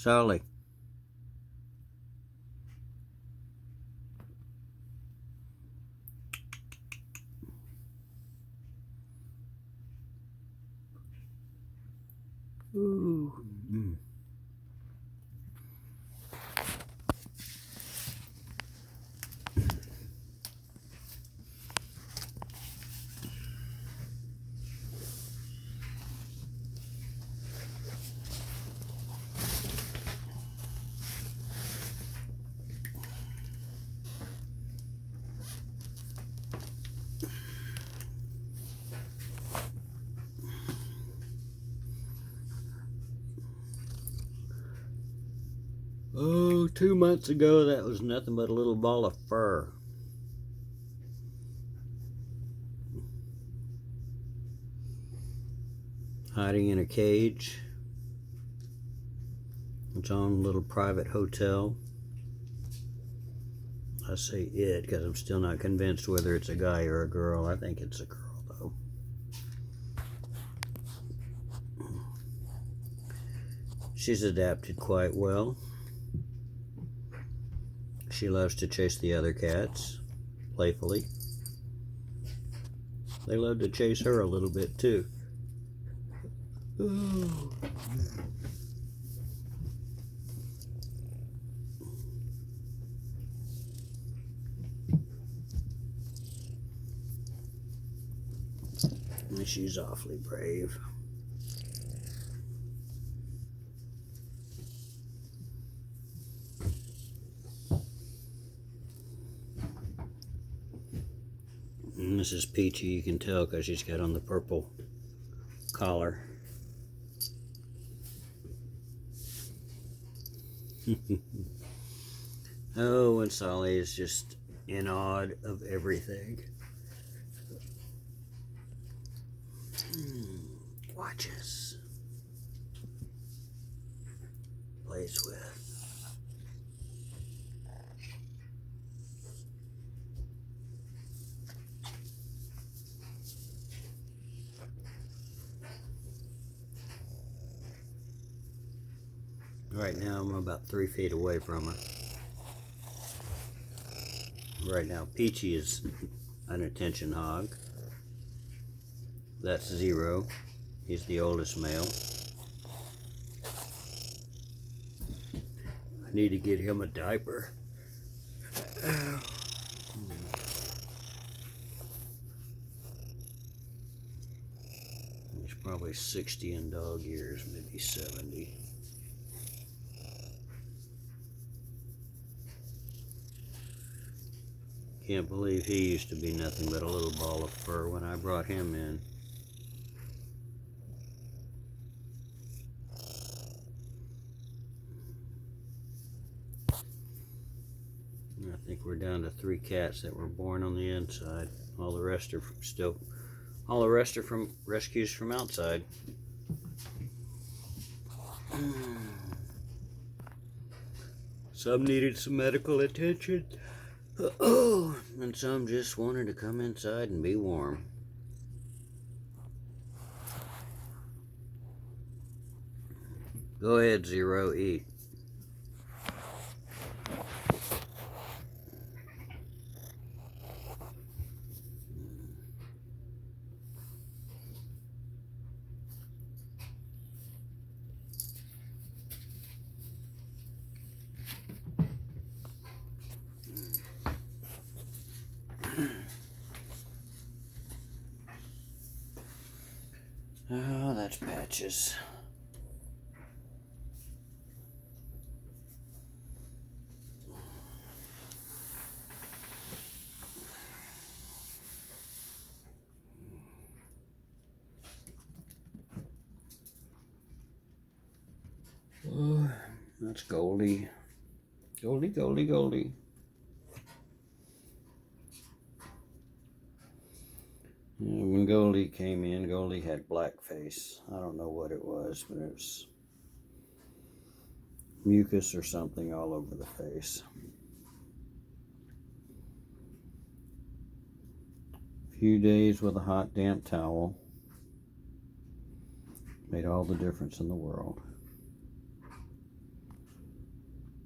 Sully. Ooh. Mm. Oh, 2 months ago, that was nothing but a little ball of fur. Hiding in a cage. Its own little private hotel. I say it because I'm still not convinced whether it's a guy or a girl. I think it's a girl, though. She's adapted quite well. She loves to chase the other cats, playfully. They love to chase her a little bit, too. Ooh. And she's awfully brave. And this is Peachy, you can tell because she's got on the purple collar. Oh, and Sully is just in awe of everything. Watches. Plays with. Right now I'm about 3 feet away from her. Right now Peachy is an attention hog. That's Zero. He's the oldest male. I need to get him a diaper. He's probably 60 in dog years, maybe 70. Can't believe he used to be nothing but a little ball of fur when I brought him in. I think we're down to 3 cats that were born on the inside. All the rest are from rescues from outside. Some needed some medical attention. And some just wanted to come inside and be warm. Go ahead, Zero, eat. Oh, that's Patches. Oh, that's Goldie. Goldie, Goldie, Goldie. When Goldie came in, Goldie had black face. I don't know what it was, but it was mucus or something all over the face. A few days with a hot, damp towel made all the difference in the world.